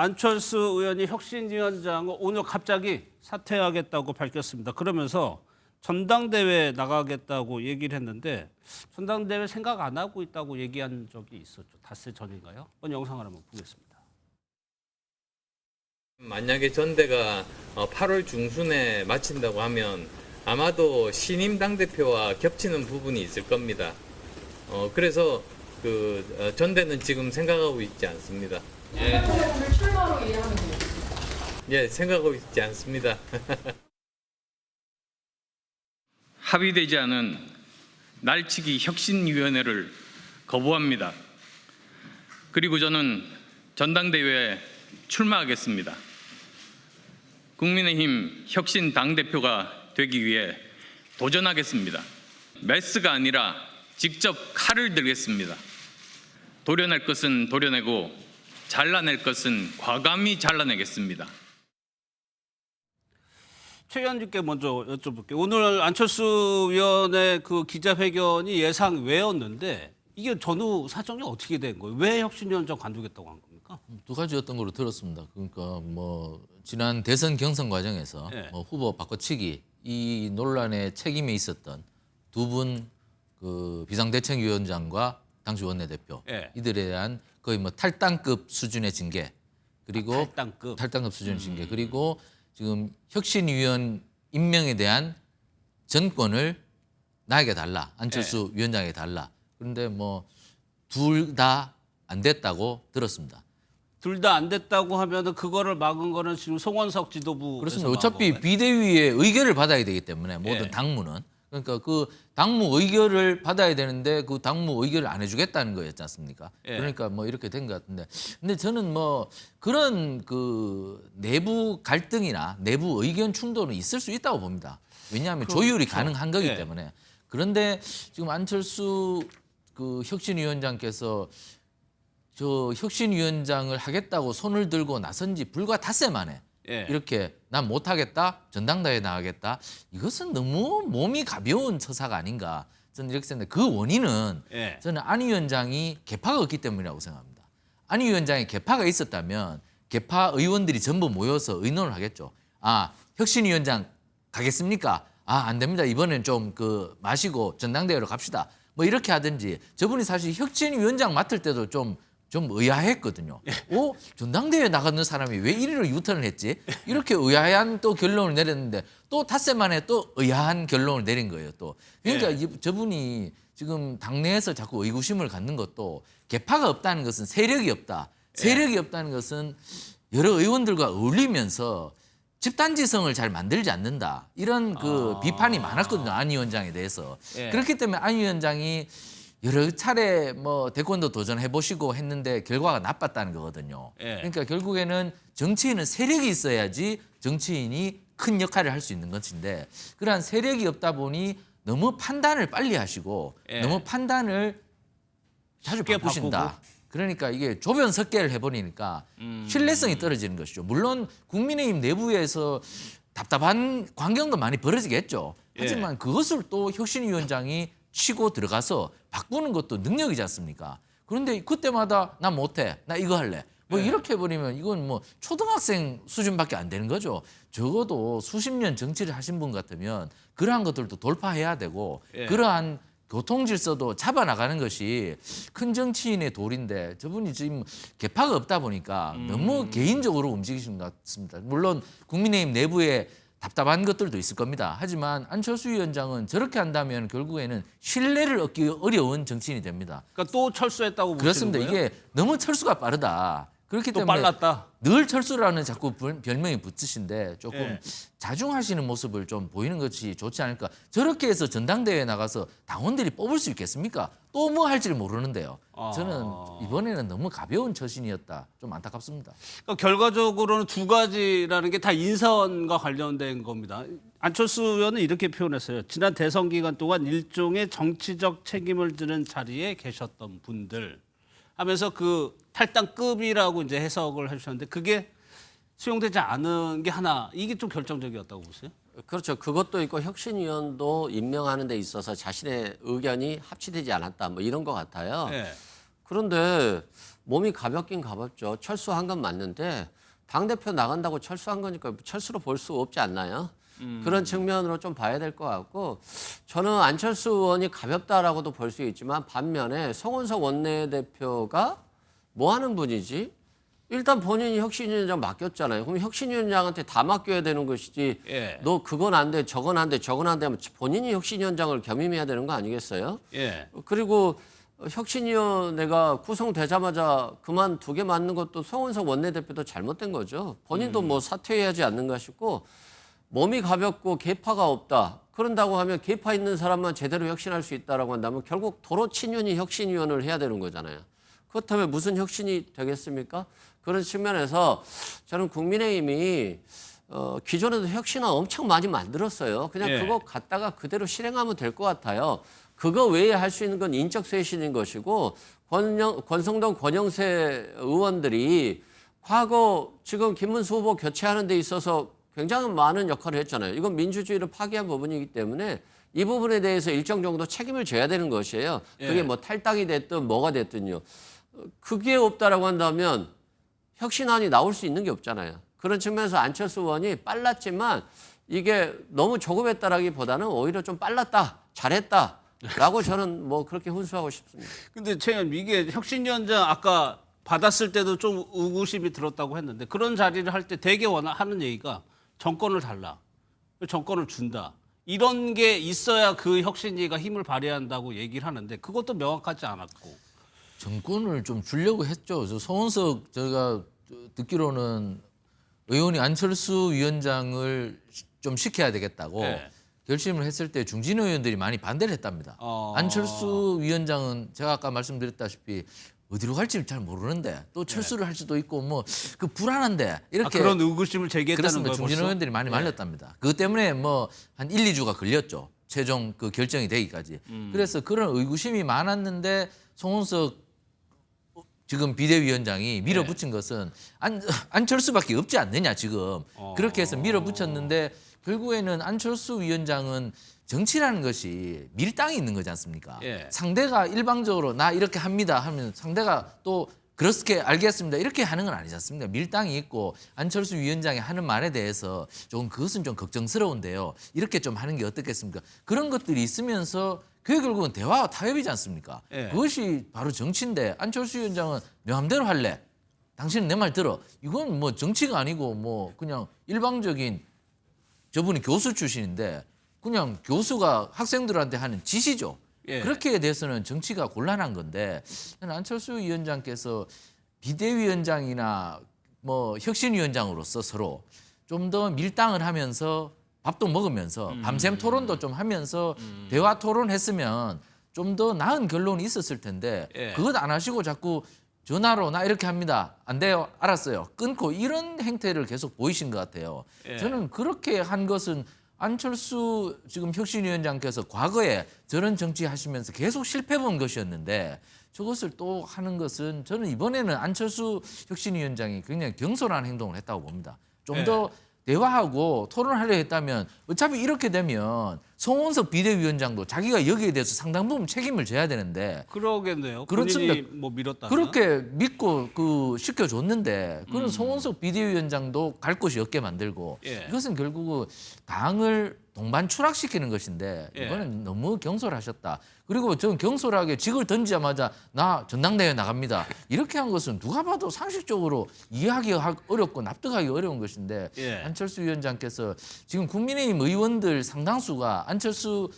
안철수 의원이 혁신위원장을 오늘 갑자기 사퇴하겠다고 밝혔습니다. 그러면서 전당대회 나가겠다고 얘기를 했는데 전당대회 생각 안 하고 있다고 얘기한 적이 있었죠. 닷새 전인가요? 한번 영상을 한번 보겠습니다. 만약에 전대가 8월 중순에 마친다고 하면 아마도 신임 당대표와 겹치는 부분이 있을 겁니다. 그래서 전대는 지금 생각하고 있지 않습니다. 예. 오늘 출마로 이해하는 거예요? 예, 생각하고 있지 않습니다. 합의되지 않은 날치기 혁신위원회를 거부합니다. 그리고 저는 전당대회에 출마하겠습니다. 국민의힘 혁신 당대표가 되기 위해 도전하겠습니다. 메스가 아니라 직접 칼을 들겠습니다. 도려낼 것은 도려내고 잘라낼 것은 과감히 잘라내겠습니다. 최 의원님께 먼저 여쭤볼게요. 오늘 안철수 의원의 그 기자회견이 예상 외였는데 이게 전후 사정이 어떻게 된 거예요? 왜 혁신위원장 관두겠다고 한 겁니까? 두 가지였던 걸로 들었습니다. 그러니까 뭐 지난 대선 경선 과정에서 네. 후보 바꿔치기 이 논란에 책임에 있었던 두 분 그 비상대책위원장과 당시 원내대표 네. 이들에 대한 거의 뭐 탈당급 수준의 징계 그리고 탈당급 수준의 징계 그리고 지금 혁신위원 임명에 대한 전권을 나에게 달라 안철수 위원장에게 달라. 그런데 뭐 둘 다 안 됐다고 들었습니다. 둘 다 안 됐다고 하면은 그거를 막은 거는 지금 송원석 지도부 그렇습니다. 어차피 비대위의 의결을 받아야 되기 때문에 모든 예. 당무는 그러니까 그 당무 의결을 받아야 되는데 그 당무 의결을 안 해주겠다는 거였지 않습니까? 예. 그러니까 뭐 이렇게 된 것 같은데 근데 저는 뭐 그런 그 내부 갈등이나 내부 의견 충돌은 있을 수 있다고 봅니다. 왜냐하면 조율이 가능한 거기 예. 때문에 그런데 지금 안철수 그 혁신위원장께서 저 혁신위원장을 하겠다고 손을 들고 나선 지 불과 닷새 만에 예. 이렇게 난 못하겠다 전당대회에 나가겠다 이것은 너무 몸이 가벼운 처사가 아닌가 저는 이렇게 생각했는데 그 원인은 예. 저는 안 위원장이 개파가 없기 때문이라고 생각합니다. 안 위원장이 개파가 있었다면 개파 의원들이 전부 모여서 의논을 하겠죠. 아 혁신위원장 가겠습니까? 아 안 됩니다. 이번엔 좀 그 마시고 전당대회로 갑시다. 뭐 이렇게 하든지 저분이 사실 혁신위원장 맡을 때도 좀 의아했거든요. 전당대회에 나가는 사람이 왜 이리로 유턴을 했지? 이렇게 의아한 또 결론을 내렸는데 또 닷새 만에 또 의아한 결론을 내린 거예요. 또 그러니까 저분이 지금 당내에서 자꾸 의구심을 갖는 것도 개파가 없다는 것은 세력이 없다. 세력이 없다는 것은 여러 의원들과 어울리면서 집단지성을 잘 만들지 않는다. 이런 그 비판이 많았거든요. 안 위원장에 대해서. 예. 그렇기 때문에 안 위원장이 여러 차례 뭐 대권도 도전해 보시고 했는데 결과가 나빴다는 거거든요. 예. 그러니까 결국에는 정치인은 세력이 있어야지 정치인이 큰 역할을 할 수 있는 것인데 그러한 세력이 없다 보니 너무 판단을 빨리 하시고 예. 너무 판단을 자주 쉽게 바꾸신다. 바꾸고. 그러니까 이게 조변석계를 해버리니까 신뢰성이 떨어지는 것이죠. 물론 국민의힘 내부에서 답답한 광경도 많이 벌어지겠죠. 하지만 그것을 또 혁신위원장이 치고 들어가서 바꾸는 것도 능력이지 않습니까? 그런데 그때마다 나 못해, 나 이거 할래. 뭐 이렇게 해버리면 이건 뭐 초등학생 수준밖에 안 되는 거죠. 적어도 수십 년 정치를 하신 분 같으면 그러한 것들도 돌파해야 되고 그러한 교통 질서도 잡아나가는 것이 큰 정치인의 도리인데 저분이 지금 개파가 없다 보니까 너무 개인적으로 움직이시는 것 같습니다. 물론 국민의힘 내부에 답답한 것들도 있을 겁니다. 하지만 안철수 위원장은 저렇게 한다면 결국에는 신뢰를 얻기 어려운 정치인이 됩니다. 그러니까 또 철수했다고 보시는 그렇습니다. 거예요? 이게 너무 철수가 빠르다. 그렇기 또 때문에 빨랐다. 늘 철수라는 자꾸 별명이 붙으신데 조금 예. 자중하시는 모습을 좀 보이는 것이 좋지 않을까. 저렇게 해서 전당대회에 나가서 당원들이 뽑을 수 있겠습니까? 또 뭐 할지를 모르는데요. 저는 이번에는 너무 가벼운 처신이었다. 좀 안타깝습니다. 그러니까 결과적으로는 두 가지라는 게 다 인선과 관련된 겁니다. 안철수 의원은 이렇게 표현했어요. 지난 대선 기간 동안 일종의 정치적 책임을 지는 자리에 계셨던 분들 하면서 그 탈당급이라고 이제 해석을 해주셨는데 그게 수용되지 않은 게 하나 이게 좀 결정적이었다고 보세요? 그렇죠. 그것도 있고 혁신위원도 임명하는 데 있어서 자신의 의견이 합치되지 않았다 뭐 이런 것 같아요. 네. 그런데 몸이 가볍긴 가볍죠. 철수한 건 맞는데 당대표 나간다고 철수한 거니까 철수로 볼 수 없지 않나요? 그런 측면으로 좀 봐야 될 것 같고 저는 안철수 의원이 가볍다라고도 볼 수 있지만 반면에 송원석 원내대표가 뭐 하는 분이지? 일단 본인이 혁신위원장 맡겼잖아요. 그럼 혁신위원장한테 다 맡겨야 되는 것이지. 예. 너 그건 안 돼, 저건 안 돼, 저건 안 돼 하면 본인이 혁신위원장을 겸임해야 되는 거 아니겠어요? 예. 그리고 혁신위원회가 구성되자마자 그만두게 맞는 것도 송원석 원내대표도 잘못된 거죠. 본인도 뭐 사퇴해야지 않는가 싶고 몸이 가볍고 계파가 없다. 그런다고 하면 계파 있는 사람만 제대로 혁신할 수 있다라고 한다면 결국 도로 친윤이 혁신위원을 해야 되는 거잖아요. 그렇다면 무슨 혁신이 되겠습니까? 그런 측면에서 저는 국민의힘이 기존에도 혁신안 엄청 많이 만들었어요. 그냥 예. 그거 갖다가 그대로 실행하면 될 것 같아요. 그거 외에 할 수 있는 건 인적 쇄신인 것이고 권성동 권영세 의원들이 과거 지금 김문수 후보 교체하는 데 있어서 굉장히 많은 역할을 했잖아요. 이건 민주주의를 파괴한 부분이기 때문에 이 부분에 대해서 일정 정도 책임을 져야 되는 것이에요. 그게 예. 뭐 탈당이 됐든 뭐가 됐든요. 그게 없다라고 한다면 혁신안이 나올 수 있는 게 없잖아요. 그런 측면에서 안철수 의원이 빨랐지만 이게 너무 조급했다라기보다는 오히려 좀 빨랐다, 잘했다라고 저는 뭐 그렇게 훈수하고 싶습니다. 근데 최현 이게 혁신위원장 아까 받았을 때도 좀 의구심이 들었다고 했는데 그런 자리를 할 때 되게 하는 얘기가 정권을 달라, 정권을 준다. 이런 게 있어야 그 혁신위가 힘을 발휘한다고 얘기를 하는데 그것도 명확하지 않았고. 정권을 좀 주려고 했죠. 저 송원석 제가 듣기로는 의원이 안철수 위원장을 좀 시켜야 되겠다고 네. 결심을 했을 때 중진 의원들이 많이 반대를 했답니다. 안철수 위원장은 제가 아까 말씀드렸다시피 어디로 갈지 잘 모르는데 또 철수를 할 수도 있고 뭐 그 불안한데 이렇게 그런 의구심을 제기했다는 그렇습니다. 거예요. 중진 벌써? 의원들이 많이 말렸답니다. 그것 때문에 뭐 한 1, 2주가 걸렸죠. 최종 그 결정이 되기까지. 그래서 그런 의구심이 많았는데 송원석 지금 비대위원장이 밀어붙인 것은 안철수밖에 없지 않느냐 지금. 그렇게 해서 밀어붙였는데 결국에는 안철수 위원장은 정치라는 것이 밀당이 있는 거지 않습니까? 예. 상대가 일방적으로 나 이렇게 합니다 하면 상대가 또 그렇게 알겠습니다 이렇게 하는 건 아니지 않습니까? 밀당이 있고 안철수 위원장이 하는 말에 대해서 조금 그것은 좀 걱정스러운데요. 이렇게 좀 하는 게 어떻겠습니까? 그런 것들이 있으면서 그게 결국은 대화와 타협이지 않습니까? 예. 그것이 바로 정치인데 안철수 위원장은 명함대로 할래. 당신은 내 말 들어. 이건 뭐 정치가 아니고 뭐 그냥 일방적인 저분이 교수 출신인데 그냥 교수가 학생들한테 하는 지시죠. 예. 그렇게 대해서는 정치가 곤란한 건데 저는 안철수 위원장께서 비대위원장이나 뭐 혁신위원장으로서 서로 좀 더 밀당을 하면서 밥도 먹으면서 밤샘 토론도 좀 하면서 대화 토론했으면 좀 더 나은 결론이 있었을 텐데 예. 그것 안 하시고 자꾸 전화로 나 이렇게 합니다. 안 돼요. 알았어요. 끊고 이런 행태를 계속 보이신 것 같아요. 예. 저는 그렇게 한 것은 안철수 지금 혁신위원장께서 과거에 저런 정치 하시면서 계속 실패 본 것이었는데 저것을 또 하는 것은 저는 이번에는 안철수 혁신위원장이 굉장히 경솔한 행동을 했다고 봅니다. 좀 더 대화하고 토론하려 했다면 어차피 이렇게 되면 송원석 비대위원장도 자기가 여기에 대해서 상당 부분 책임을 져야 되는데 그러겠네요. 그렇습니다. 본인이 뭐 밀었다. 그렇게 믿고 그 시켜줬는데 그런 송원석 비대위원장도 갈 곳이 없게 만들고 예. 이것은 결국은 당을 동반 추락시키는 것인데 예. 이거는 너무 경솔하셨다. 그리고 저는 경솔하게 직을 던지자마자 나 전당대회 나갑니다. 이렇게 한 것은 누가 봐도 상식적으로 이해하기 어렵고 납득하기 어려운 것인데 예. 안철수 위원장께서 지금 국민의힘 의원들 상당수가 안철수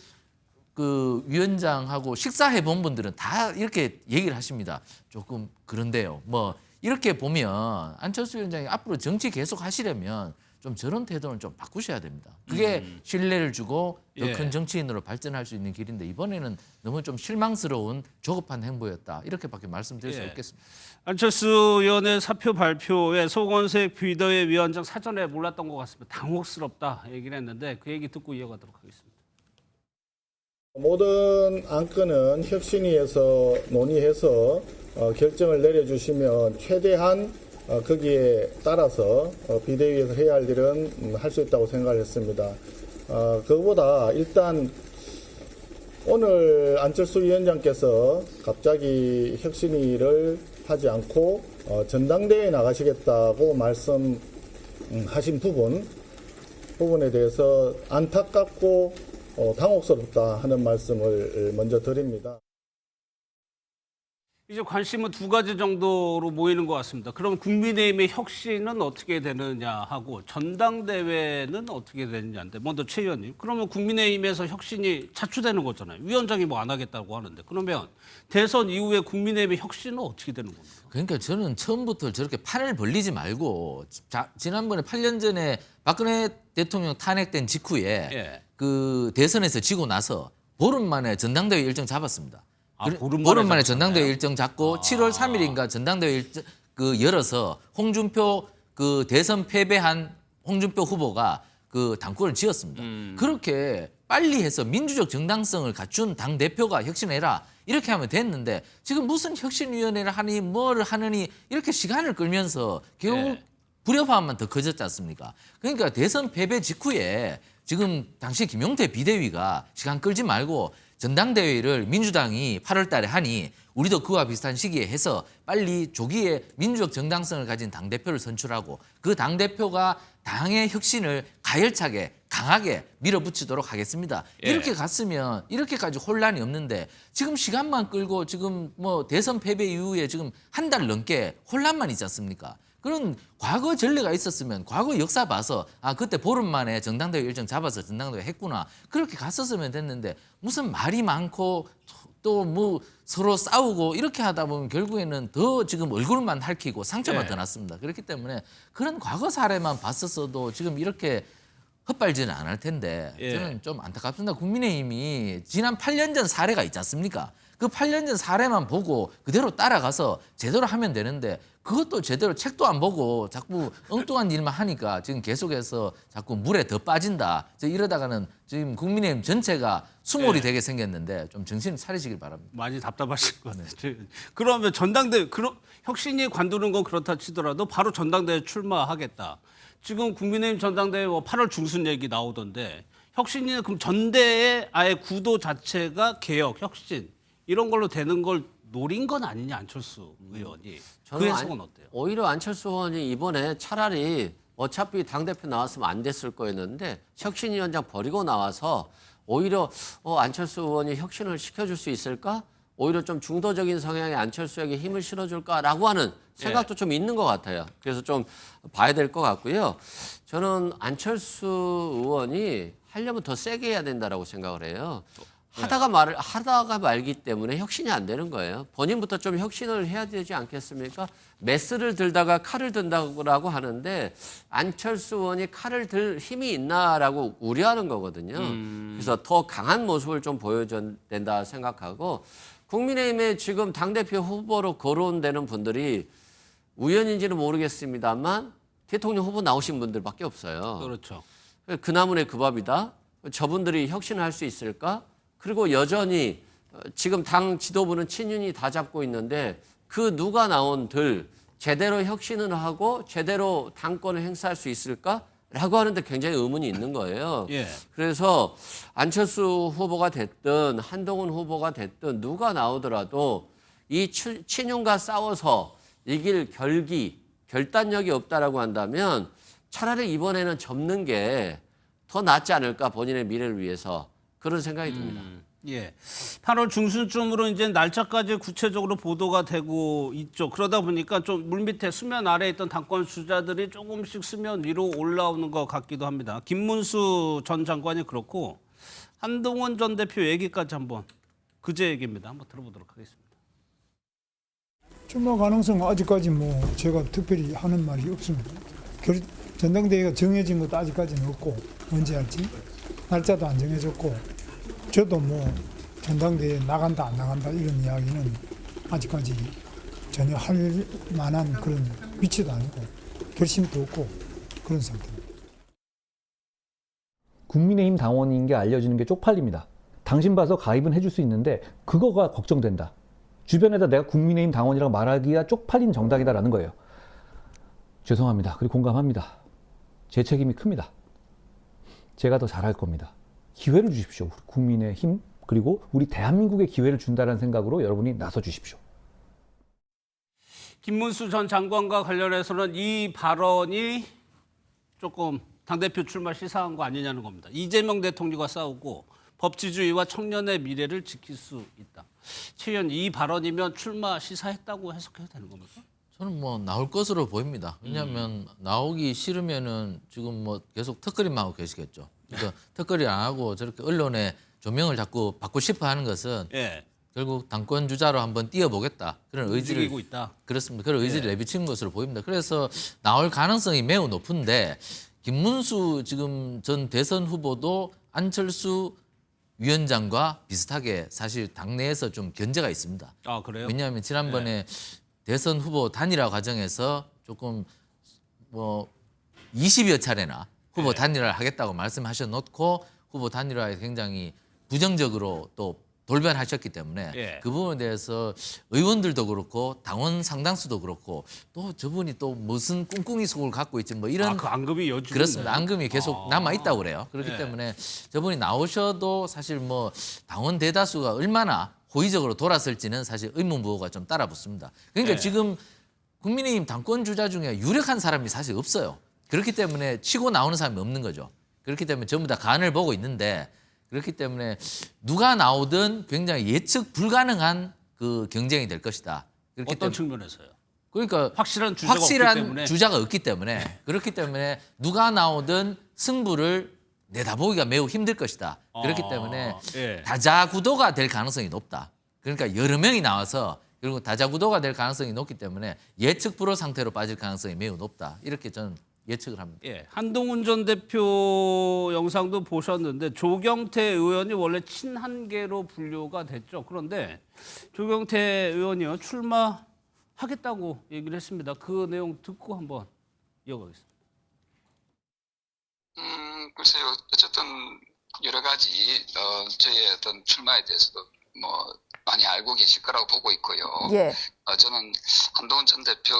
그 위원장하고 식사해 본 분들은 다 이렇게 얘기를 하십니다. 조금 그런데요. 뭐 이렇게 보면 안철수 위원장이 앞으로 정치 계속 하시려면 좀 저런 태도는 좀 바꾸셔야 됩니다. 그게 신뢰를 주고 더 큰 예. 정치인으로 발전할 수 있는 길인데 이번에는 너무 좀 실망스러운 조급한 행보였다. 이렇게밖에 말씀드릴 수 예. 없겠습니다. 안철수 의원의 사표 발표에 송원석 비대위원장 사전에 몰랐던 것 같습니다. 당혹스럽다 얘기를 했는데 그 얘기 듣고 이어가도록 하겠습니다. 모든 안건은 혁신위에서 논의해서 결정을 내려주시면 최대한 거기에 따라서 비대위에서 해야 할 일은 할 수 있다고 생각을 했습니다. 그거보다 일단 오늘 안철수 위원장께서 갑자기 혁신위를 하지 않고 전당대회에 나가시겠다고 말씀하신 부분에 대해서 안타깝고 당혹스럽다 하는 말씀을 먼저 드립니다. 이제 관심은 두 가지 정도로 모이는 것 같습니다. 그럼 국민의힘의 혁신은 어떻게 되느냐 하고 전당대회는 어떻게 되느냐인데 먼저 최 의원님, 그러면 국민의힘에서 혁신이 자초되는 거잖아요. 위원장이 뭐 안 하겠다고 하는데 그러면 대선 이후에 국민의힘의 혁신은 어떻게 되는 겁니까? 그러니까 저는 처음부터 저렇게 판을 벌리지 말고 지난번에 8년 전에 박근혜 대통령 탄핵된 직후에 예. 그 대선에서 지고 나서 보름 만에 전당대회 일정 잡았습니다. 보름 보름 잡으셨나요? 만에 전당대회 일정 잡고 7월 3일인가 전당대회 일정 열어서 홍준표 그 대선 패배한 홍준표 후보가 그 당권을 지었습니다. 그렇게 빨리 해서 민주적 정당성을 갖춘 당 대표가 혁신해라 이렇게 하면 됐는데 지금 무슨 혁신위원회를 하니 뭘 하느니 이렇게 시간을 끌면서 결국 불협화음만 더 커졌지 않습니까? 그러니까 대선 패배 직후에 지금 당시 김용태 비대위가 시간 끌지 말고 전당대회를 민주당이 8월 달에 하니 우리도 그와 비슷한 시기에 해서 빨리 조기에 민주적 정당성을 가진 당대표를 선출하고 그 당대표가 당의 혁신을 가열차게 강하게 밀어붙이도록 하겠습니다. 예. 이렇게 갔으면 이렇게까지 혼란이 없는데 지금 시간만 끌고 지금 뭐 대선 패배 이후에 지금 한 달 넘게 혼란만 있지 않습니까? 그런 과거 전례가 있었으면 과거 역사 봐서 그때 보름 만에 전당대회 일정 잡아서 전당대회 했구나 그렇게 갔었으면 됐는데 무슨 말이 많고 또 뭐 서로 싸우고 이렇게 하다 보면 결국에는 더 지금 얼굴만 핥히고 상처만 더 났습니다. 그렇기 때문에 그런 과거 사례만 봤었어도 지금 이렇게 헛발질은 안 할 텐데 저는 좀 안타깝습니다. 국민의힘이 지난 8년 전 사례가 있지 않습니까? 그 8년 전 사례만 보고 그대로 따라가서 제대로 하면 되는데 그것도 제대로 책도 안 보고 자꾸 엉뚱한 일만 하니까 지금 계속해서 자꾸 물에 더 빠진다. 이러다가는 지금 국민의힘 전체가 수몰이 되게 생겼는데 좀 정신을 차리시길 바랍니다. 많이 답답하실 것 같아요. 그러면 전당대회 혁신이 관두는 건 그렇다 치더라도 바로 전당대회 출마하겠다. 지금 국민의힘 전당대회 8월 중순 얘기 나오던데 혁신이 그럼 전대의 아예 구도 자체가 개혁, 혁신 이런 걸로 되는 걸 노린 건 아니냐 안철수 의원이. 그 해석은 어때요? 오히려 안철수 의원이 이번에 차라리 어차피 당대표 나왔으면 안 됐을 거였는데 혁신위원장 버리고 나와서 오히려 안철수 의원이 혁신을 시켜줄 수 있을까? 오히려 좀 중도적인 성향의 안철수에게 힘을 실어줄까라고 하는 생각도 좀 있는 것 같아요. 그래서 좀 봐야 될 것 같고요. 저는 안철수 의원이 하려면 더 세게 해야 된다라고 생각을 해요. 하다가 말기 때문에 혁신이 안 되는 거예요. 본인부터 좀 혁신을 해야 되지 않겠습니까? 메스를 들다가 칼을 든다고 하는데 안철수 의원이 칼을 들 힘이 있나라고 우려하는 거거든요. 그래서 더 강한 모습을 좀 보여줘야 된다 생각하고 국민의힘에 지금 당대표 후보로 거론되는 분들이 우연인지는 모르겠습니다만 대통령 후보 나오신 분들밖에 없어요. 그렇죠. 그 나물의 그 밥이다. 저분들이 혁신을 할 수 있을까? 그리고 여전히 지금 당 지도부는 친윤이 다 잡고 있는데 그 누가 나온들 제대로 혁신을 하고 제대로 당권을 행사할 수 있을까라고 하는데 굉장히 의문이 있는 거예요. 예. 그래서 안철수 후보가 됐든 한동훈 후보가 됐든 누가 나오더라도 이 친윤과 싸워서 이길 결단력이 없다라고 한다면 차라리 이번에는 접는 게 더 낫지 않을까 본인의 미래를 위해서 그런 생각이 듭니다. 예. 8월 중순쯤으로 이제 날짜까지 구체적으로 보도가 되고 있죠. 그러다 보니까 좀 물밑에 수면 아래에 있던 당권 주자들이 조금씩 수면 위로 올라오는 것 같기도 합니다. 김문수 전 장관이 그렇고 한동훈 전 대표 얘기까지 한번 그제 얘기입니다. 한번 들어보도록 하겠습니다. 출마 가능성은 아직까지 뭐 제가 특별히 하는 말이 없습니다. 전당대회가 정해진 것도 아직까지는 없고 언제 할지 날짜도 안 정해졌고 저도 뭐 전당대회에 나간다 안 나간다 이런 이야기는 아직까지 전혀 할 만한 그런 위치도 아니고 결심도 없고 그런 상태입니다. 국민의힘 당원인 게 알려지는 게 쪽팔립니다. 당신 봐서 가입은 해줄 수 있는데 그거가 걱정된다. 주변에다 내가 국민의힘 당원이라고 말하기가 쪽팔린 정당이다라는 거예요. 죄송합니다. 그리고 공감합니다. 제 책임이 큽니다. 제가 더 잘할 겁니다. 기회를 주십시오. 국민의힘 그리고 우리 대한민국에 기회를 준다는 생각으로 여러분이 나서 주십시오. 김문수 전 장관과 관련해서는 이 발언이 조금 당대표 출마 시사한 거 아니냐는 겁니다. 이재명 대통령과 싸우고 법치주의와 청년의 미래를 지킬 수 있다. 최 의원, 이 발언이면 출마 시사했다고 해석해도 되는 겁니까? 저는 뭐 나올 것으로 보입니다. 왜냐하면 나오기 싫으면은 지금 뭐 계속 턱걸이만 하고 계시겠죠. 그러니까 턱걸이 안 하고 저렇게 언론에 조명을 자꾸 받고 싶어 하는 것은 예. 결국 당권 주자로 한번 뛰어보겠다. 그런 의지를 움직이고 있다. 그렇습니다. 그런 의지를 내비친 것으로 보입니다. 그래서 나올 가능성이 매우 높은데 김문수 지금 전 대선 후보도 안철수 위원장과 비슷하게 사실 당내에서 좀 견제가 있습니다. 아, 그래요? 왜냐하면 지난번에 대선 후보 단일화 과정에서 조금 뭐 20여 차례나 후보 단일화를 하겠다고 말씀하셔놓고 후보 단일화에 굉장히 부정적으로 또 돌변하셨기 때문에 예. 그 부분에 대해서 의원들도 그렇고 당원 상당수도 그렇고 또 저분이 또 무슨 꿍꿍이 속을 갖고 있지 뭐 이런 그 앙금이 여주 그렇습니다. 앙금이 계속 남아 있다고 그래요. 그렇기 네. 때문에 저분이 나오셔도 사실 뭐 당원 대다수가 얼마나 호의적으로 돌았을지는 사실 의문부호가 좀 따라붙습니다. 그러니까 네. 지금 국민의힘 당권 주자 중에 유력한 사람이 사실 없어요. 그렇기 때문에 치고 나오는 사람이 없는 거죠. 그렇기 때문에 전부 다 간을 보고 있는데 그렇기 때문에 누가 나오든 굉장히 예측 불가능한 그 경쟁이 될 것이다. 그렇기 어떤 때문에 측면에서요? 그러니까 확실한 주자가 없기 때문에. 그렇기 때문에 누가 나오든 승부를 내다보기가 매우 힘들 것이다. 그렇기 때문에 예. 다자구도가 될 가능성이 높다. 그러니까 여러 명이 나와서 그리고 다자구도가 될 가능성이 높기 때문에 예측 불허 상태로 빠질 가능성이 매우 높다. 이렇게 저는 예측을 합니다. 예, 한동훈 전 대표 영상도 보셨는데 조경태 의원이 원래 친한계로 분류가 됐죠. 그런데 조경태 의원이요 출마하겠다고 얘기를 했습니다. 그 내용 듣고 한번 이어가겠습니다. 글쎄요. 어쨌든 여러 가지 저의 어떤 출마에 대해서도 뭐 많이 알고 계실 거라고 보고 있고요. 예. 저는 한동훈 전 대표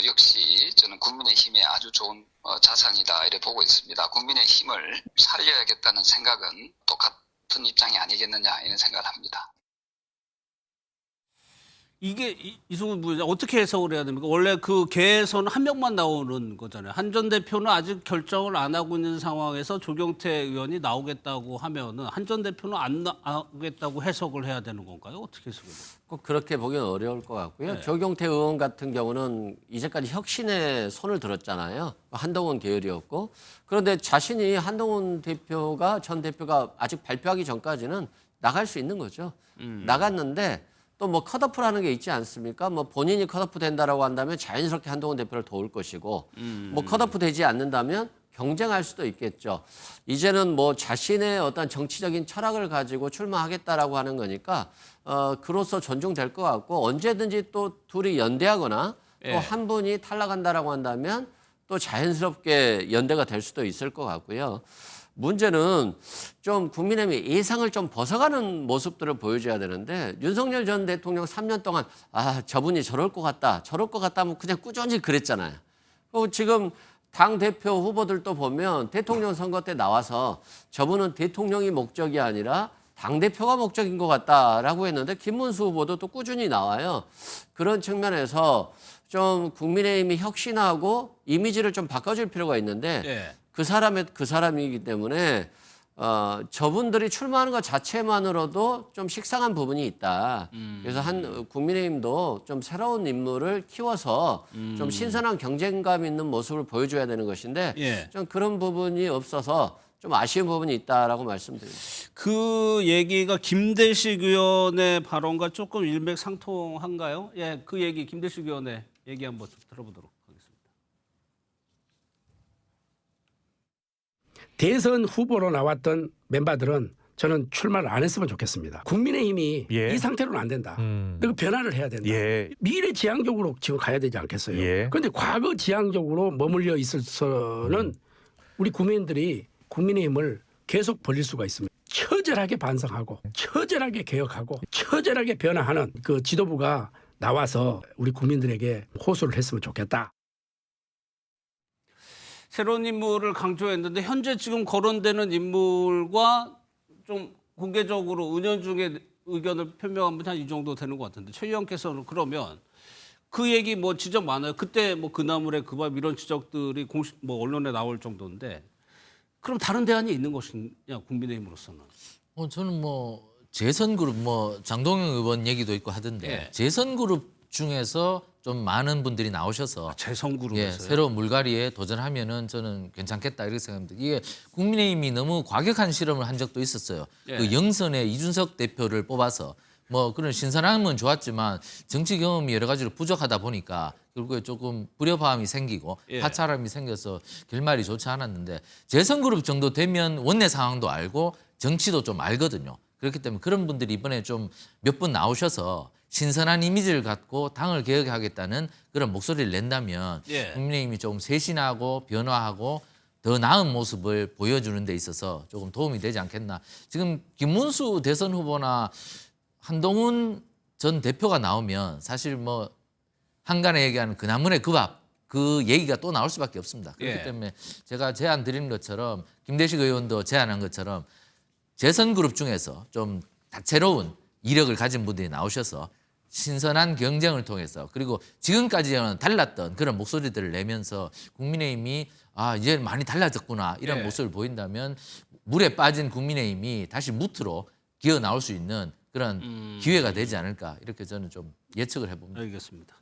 역시 저는 국민의힘의 아주 좋은 자산이다 이렇게 보고 있습니다. 국민의힘을 살려야겠다는 생각은 똑같은 입장이 아니겠느냐 이런 생각을 합니다. 이게 이승훈 부회장 어떻게 해석을 해야 됩니까? 원래 그 개에서는 한 명만 나오는 거잖아요. 한 전 대표는 아직 결정을 안 하고 있는 상황에서 조경태 의원이 나오겠다고 하면은 한 전 대표는 안 나오겠다고 해석을 해야 되는 건가요? 어떻게 해석을 해요? 꼭 그렇게 보기는 어려울 것 같고요. 네. 조경태 의원 같은 경우는 이제까지 혁신에 손을 들었잖아요. 한동훈 계열이었고. 그런데 자신이 한동훈 대표가 전 대표가 아직 발표하기 전까지는 나갈 수 있는 거죠. 나갔는데 또 뭐 컷오프라는 게 있지 않습니까? 뭐 본인이 컷오프 된다라고 한다면 자연스럽게 한동훈 대표를 도울 것이고 뭐 컷오프 되지 않는다면 경쟁할 수도 있겠죠. 이제는 뭐 자신의 어떤 정치적인 철학을 가지고 출마하겠다라고 하는 거니까 그로서 존중될 것 같고 언제든지 또 둘이 연대하거나 예. 또 한 분이 탈락한다라고 한다면 또 자연스럽게 연대가 될 수도 있을 것 같고요. 문제는 좀 국민의힘이 예상을 좀 벗어가는 모습들을 보여줘야 되는데 윤석열 전 대통령 3년 동안 저분이 저럴 것 같다 하면 그냥 꾸준히 그랬잖아요. 그리고 지금 당대표 후보들도 보면 대통령 선거 때 나와서 저분은 대통령이 목적이 아니라 당대표가 목적인 것 같다라고 했는데 김문수 후보도 또 꾸준히 나와요. 그런 측면에서 좀 국민의힘이 혁신하고 이미지를 좀 바꿔줄 필요가 있는데 예. 그 사람이기 때문에 저분들이 출마하는 것 자체만으로도 좀 식상한 부분이 있다. 그래서 국민의힘도 좀 새로운 인물을 키워서 좀 신선한 경쟁감 있는 모습을 보여줘야 되는 것인데 예. 좀 그런 부분이 없어서 좀 아쉬운 부분이 있다라고 말씀드립니다. 그 얘기가 김대식 의원의 발언과 조금 일맥상통한가요? 예, 그 얘기 김대식 의원의 얘기 한번 좀 들어보도록 하겠습니다. 대선 후보로 나왔던 멤버들은 저는 출마를 안 했으면 좋겠습니다. 국민의힘이 예. 이 상태로는 안 된다. 음. 그 변화를 해야 된다. 예. 미래지향적으로 지금 가야 되지 않겠어요? 예. 그런데 과거지향적으로 머물러 있어서는 우리 국민들이 국민의힘을 계속 벌릴 수가 있습니다. 처절하게 반성하고 처절하게 개혁하고 처절하게 변화하는 그 지도부가 나와서 우리 국민들에게 호소를 했으면 좋겠다. 새로운 인물을 강조했는데 현재 지금 거론되는 인물과 좀 공개적으로 은연중에 의견을 표명하면 한 이 정도 되는 것 같은데 최 의원께서는 그러면 그 얘기 뭐 지적 많아요. 그때 뭐 그나물의 그 밥 이런 지적들이 공식 뭐 언론에 나올 정도인데 그럼 다른 대안이 있는 것이냐 국민의힘으로서는. 저는 뭐 재선그룹 뭐 장동영 의원 얘기도 있고 하던데 예. 재선그룹 중에서 좀 많은 분들이 나오셔서 재선그룹에서요. 새로운 물갈이에 도전하면은 저는 괜찮겠다 이렇게 생각합니다. 이게 국민의힘이 너무 과격한 실험을 한 적도 있었어요. 예. 그 영선에 이준석 대표를 뽑아서 뭐 그런 신선함은 좋았지만 정치 경험이 여러 가지로 부족하다 보니까 결국에 조금 불협화음이 생기고 예. 파차람이 생겨서 결말이 좋지 않았는데 재선그룹 정도 되면 원내 상황도 알고 정치도 좀 알거든요. 그렇기 때문에 그런 분들이 이번에 좀 몇 분 나오셔서 신선한 이미지를 갖고 당을 개혁하겠다는 그런 목소리를 낸다면 예. 국민의힘이 좀 쇄신하고 변화하고 더 나은 모습을 보여주는 데 있어서 조금 도움이 되지 않겠나. 지금 김문수 대선 후보나 한동훈 전 대표가 나오면 사실 뭐 한간에 얘기하는 그나물의 그 밥 그 얘기가 또 나올 수밖에 없습니다. 그렇기 예. 때문에 제가 제안 드린 것처럼 김대식 의원도 제안한 것처럼 재선그룹 중에서 좀 다채로운 이력을 가진 분들이 나오셔서 신선한 경쟁을 통해서 그리고 지금까지는 달랐던 그런 목소리들을 내면서 국민의힘이 이제 많이 달라졌구나 이런 예. 모습을 보인다면 물에 빠진 국민의힘이 다시 무트로 기어 나올 수 있는 그런 기회가 되지 않을까 이렇게 저는 좀 예측을 해봅니다. 알겠습니다.